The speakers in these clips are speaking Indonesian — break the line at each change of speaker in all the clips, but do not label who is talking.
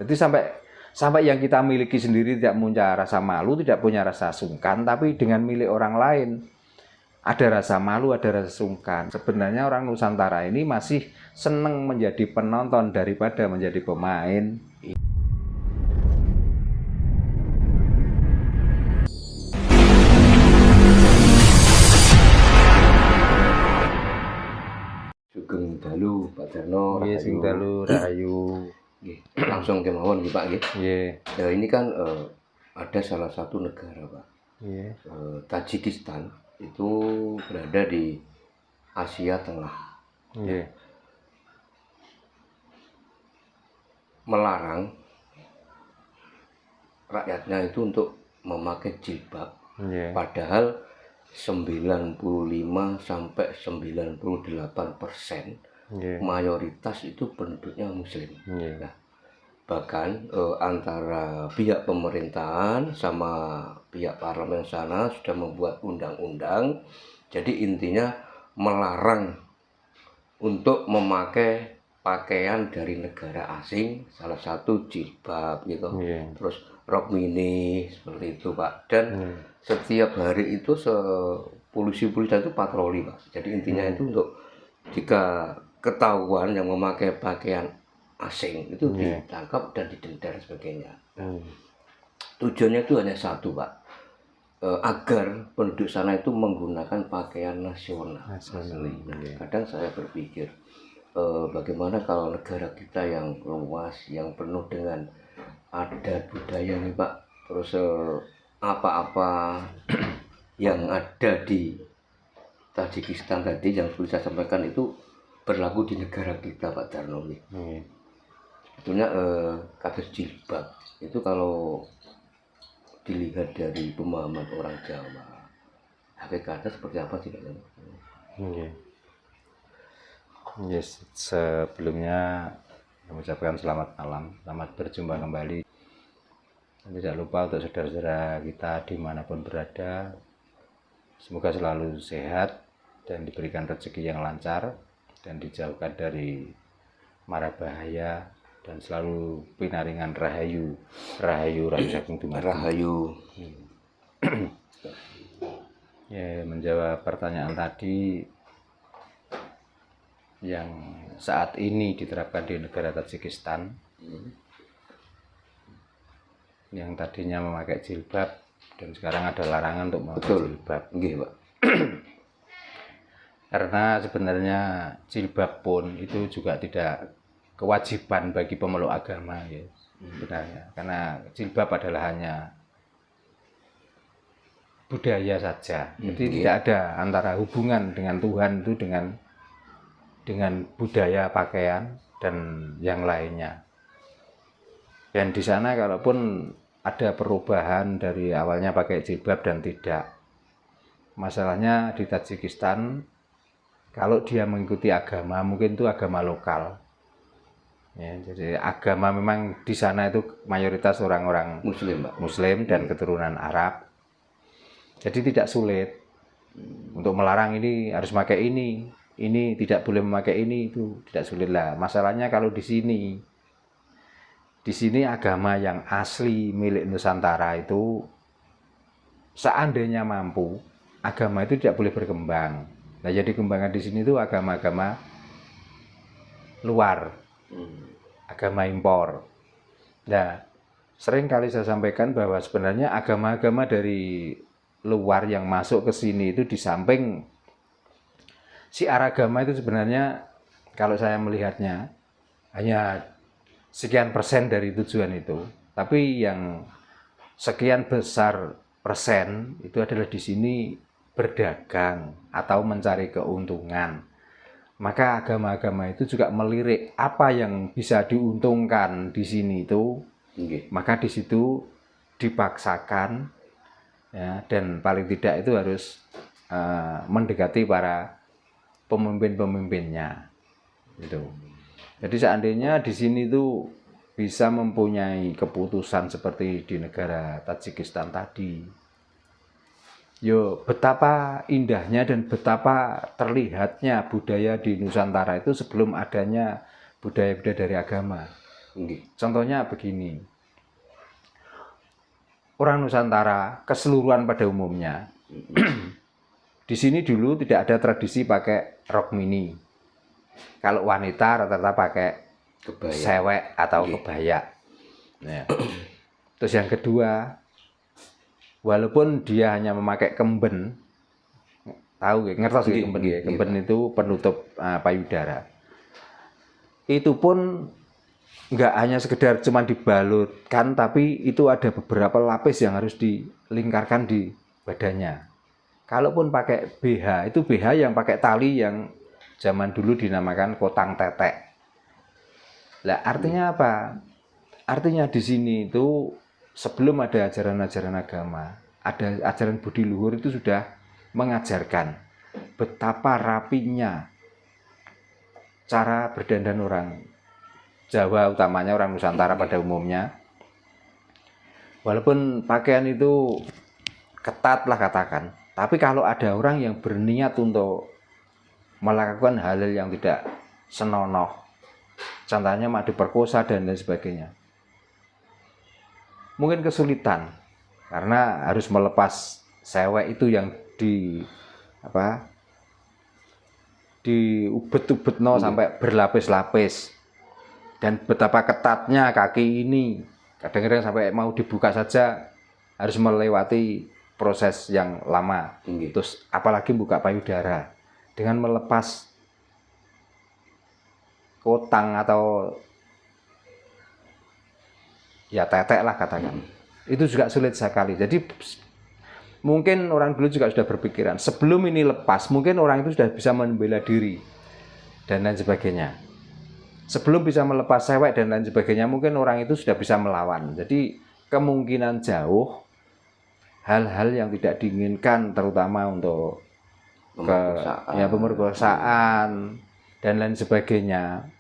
Jadi sampai yang kita miliki sendiri tidak punya rasa malu, tidak punya rasa sungkan, tapi dengan milik orang lain ada rasa malu, ada rasa sungkan. Sebenarnya orang Nusantara ini masih senang menjadi penonton daripada menjadi pemain.
Sugeng dalu Pak Darno.
Nggih, sing dalu rahayu.
Nggih, langsung kemawon nggih Pak nggih.
Nggih.
Ya, ini kan ada salah satu negara Pak.
Nggih.
Tajikistan itu berada di Asia Tengah.
Nggih.
Melarang rakyatnya itu untuk memakai jilbab.
Nggih.
Padahal 95 sampai 98% mayoritas itu penduduknya muslim. Nah, bahkan antara pihak pemerintahan sama pihak parlemen sana sudah membuat undang-undang. Jadi intinya melarang untuk memakai pakaian dari negara asing, salah satu jilbab gitu. Terus rok mini seperti itu Pak. Dan setiap hari itu polisi-polisi itu patroli Pak. Jadi intinya itu untuk jika ketahuan yang memakai pakaian asing itu ditangkap dan didenda dan sebagainya. Tujuannya itu hanya satu Pak, agar penduduk sana itu menggunakan pakaian nasional. Kadang saya berpikir bagaimana kalau negara kita yang luas, yang penuh dengan adat budaya nih Pak, terus apa-apa yang ada di Tajikistan tadi yang sudah saya sampaikan itu berlaku di negara kita Pak Darno. Sebetulnya kasus jilbab itu kalau dilihat dari pemahaman orang Jawa, hakikatnya seperti apa sih Pak Darno?
Yes, sebelumnya mengucapkan selamat malam, selamat berjumpa kembali. Dan tidak lupa untuk saudara-saudara kita dimanapun berada, semoga selalu sehat dan diberikan rezeki yang lancar dan dijauhkan dari mara bahaya dan selalu pinaringan rahayu saking dumateng.
Rahayu.
Ya, menjawab pertanyaan tadi, yang saat ini diterapkan di negara Tajikistan, yang tadinya memakai jilbab dan sekarang ada larangan untuk memakai jilbab.
Pak.
Karena sebenarnya jilbab pun itu juga tidak kewajiban bagi pemeluk agama ya sebenarnya, karena jilbab adalah hanya budaya saja. Jadi tidak ada antara hubungan dengan Tuhan itu dengan budaya pakaian dan yang lainnya. Dan di sana kalaupun ada perubahan dari awalnya pakai jilbab dan tidak, masalahnya di Tajikistan kalau dia mengikuti agama, mungkin itu agama lokal ya, jadi agama memang di sana itu mayoritas orang-orang Muslim dan keturunan Arab. Jadi tidak sulit untuk melarang ini harus pakai ini tidak boleh memakai ini, itu tidak sulit lah. Masalahnya kalau di sini agama yang asli milik Nusantara itu seandainya mampu, agama itu tidak boleh berkembang. Nah, jadi kembangan di sini itu agama-agama luar, agama impor. Nah, sering kali saya sampaikan bahwa sebenarnya agama-agama dari luar yang masuk ke sini itu di samping syiar agama itu sebenarnya kalau saya melihatnya hanya sekian persen dari tujuan itu, tapi yang sekian besar persen itu adalah di sini berdagang atau mencari keuntungan. Maka agama-agama itu juga melirik apa yang bisa diuntungkan di sini itu, maka di situ dipaksakan ya, dan paling tidak itu harus mendekati para pemimpin-pemimpinnya itu. Jadi seandainya di sini tuh bisa mempunyai keputusan seperti di negara Tajikistan tadi, yo betapa indahnya dan betapa terlihatnya budaya di Nusantara itu sebelum adanya budaya-budaya dari agama. Contohnya begini. Orang Nusantara keseluruhan pada umumnya di sini dulu tidak ada tradisi pakai rok mini. Kalau wanita rata-rata pakai sewek atau kebaya. Ya. Terus yang kedua, walaupun dia hanya memakai kemben, tahu ngertos kemben, kemben itu penutup payudara. Itu pun nggak hanya sekedar cuma dibalutkan, tapi itu ada beberapa lapis yang harus dilingkarkan di badannya. Kalaupun pakai BH, itu BH yang pakai tali yang zaman dulu dinamakan kotang tetek. Lah artinya apa? Artinya di sini itu sebelum ada ajaran-ajaran agama, ada ajaran budi luhur itu sudah mengajarkan betapa rapinya cara berdandan orang Jawa, utamanya orang Nusantara pada umumnya. Walaupun pakaian itu ketat lah katakan, tapi kalau ada orang yang berniat untuk melakukan hal-hal yang tidak senonoh, contohnya mau diperkosa dan lain sebagainya, mungkin kesulitan karena harus melepas sewek itu yang diubet-ubetno sampai berlapis-lapis. Dan betapa ketatnya kaki ini, kadang-kadang sampai mau dibuka saja harus melewati proses yang lama. Terus apalagi buka payudara dengan melepas kotang atau ya tetek lah katakan. Itu juga sulit sekali. Jadi mungkin orang dulu juga sudah berpikiran sebelum ini lepas, mungkin orang itu sudah bisa membela diri dan lain sebagainya. Sebelum bisa melepas sewek dan lain sebagainya, mungkin orang itu sudah bisa melawan. Jadi kemungkinan jauh hal-hal yang tidak diinginkan, terutama untuk pemerkosaan dan lain sebagainya,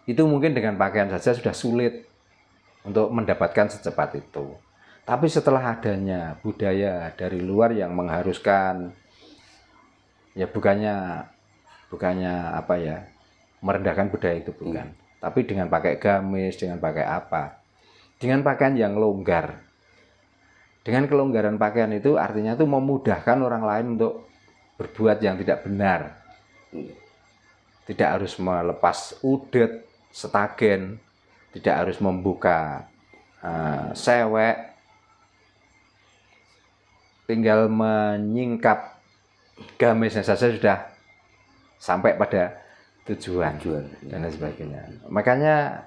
itu mungkin dengan pakaian saja sudah sulit untuk mendapatkan secepat itu. Tapi setelah adanya budaya dari luar yang mengharuskan, ya bukannya merendahkan budaya itu bukan, tapi dengan pakai gamis, dengan pakai apa, dengan pakaian yang longgar. Dengan kelonggaran pakaian itu artinya itu memudahkan orang lain untuk berbuat yang tidak benar. Tidak harus melepas udet, setagen, tidak harus membuka sewek, tinggal menyingkap gamisnya saja sudah sampai pada tujuan dan lain sebagainya. Makanya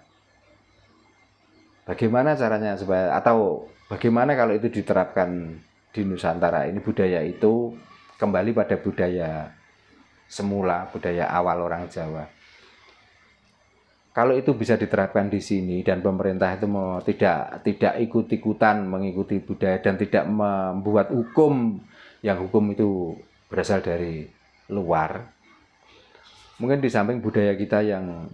bagaimana caranya supaya, atau bagaimana kalau itu diterapkan di Nusantara ini, budaya itu kembali pada budaya semula, budaya awal orang Jawa. Kalau itu bisa diterapkan di sini dan pemerintah itu tidak ikut-ikutan mengikuti budaya dan tidak membuat hukum yang hukum itu berasal dari luar, mungkin di samping budaya kita yang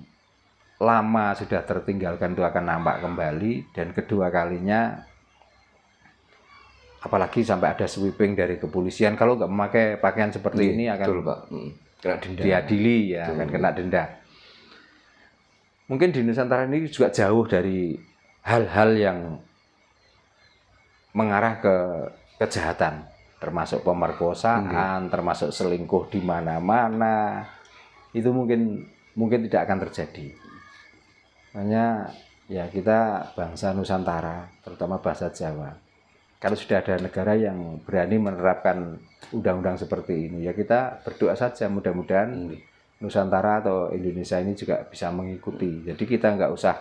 lama sudah tertinggalkan itu akan nampak kembali. Dan kedua kalinya, apalagi sampai ada sweeping dari kepolisian, kalau nggak memakai pakaian seperti ini akan
kena denda,
diadili ya, akan kena denda. Mungkin di Nusantara ini juga jauh dari hal-hal yang mengarah ke kejahatan, termasuk pemerkosaan, termasuk selingkuh di mana-mana. Itu mungkin tidak akan terjadi. Makanya ya kita bangsa Nusantara, terutama bahasa Jawa, kalau sudah ada negara yang berani menerapkan undang-undang seperti ini, ya kita berdoa saja mudah-mudahan Nusantara atau Indonesia ini juga bisa mengikuti. Jadi kita nggak usah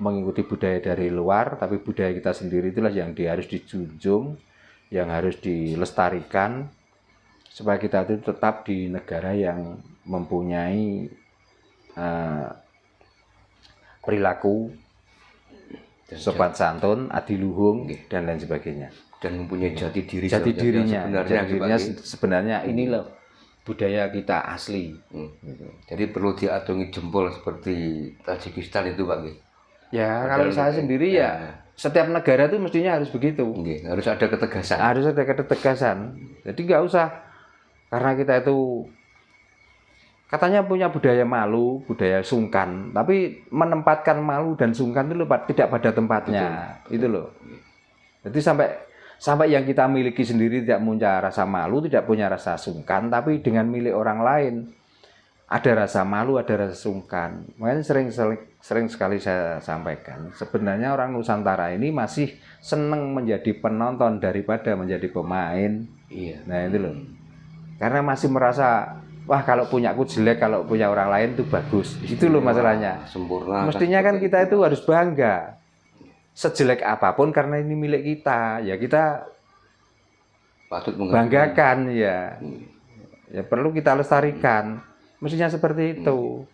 mengikuti budaya dari luar, tapi budaya kita sendiri itulah yang harus dijunjung, yang harus dilestarikan, supaya kita itu tetap di negara yang mempunyai perilaku sopan santun, adiluhung dan lain sebagainya,
dan mempunyai jati
dirinya sebenarnya ini loh budaya kita asli.
Jadi perlu diacungi jempol seperti Tajikistan itu, Pak.
Ya, kalau saya sendiri ya setiap negara itu mestinya harus begitu.
Harus ada ketegasan.
Harus ada ketegasan. Jadi nggak usah karena kita itu katanya punya budaya malu, budaya sungkan, tapi menempatkan malu dan sungkan itu tidak pada tempatnya. Betul. Itu loh. Jadi sampai yang kita miliki sendiri tidak punya rasa malu, tidak punya rasa sungkan, tapi dengan milik orang lain ada rasa malu, ada rasa sungkan. Makanya sering sekali saya sampaikan, sebenarnya orang Nusantara ini masih senang menjadi penonton daripada menjadi pemain.
Iya.
Nah itu loh. Karena masih merasa, wah kalau punya aku jelek, kalau punya orang lain itu bagus. Itu loh masalahnya.
Sempurna.
Mestinya kan kita itu harus bangga. Sejelek apapun karena ini milik kita, ya kita
patut
banggakan ya. Ya perlu kita lestarikan. Mestinya seperti itu.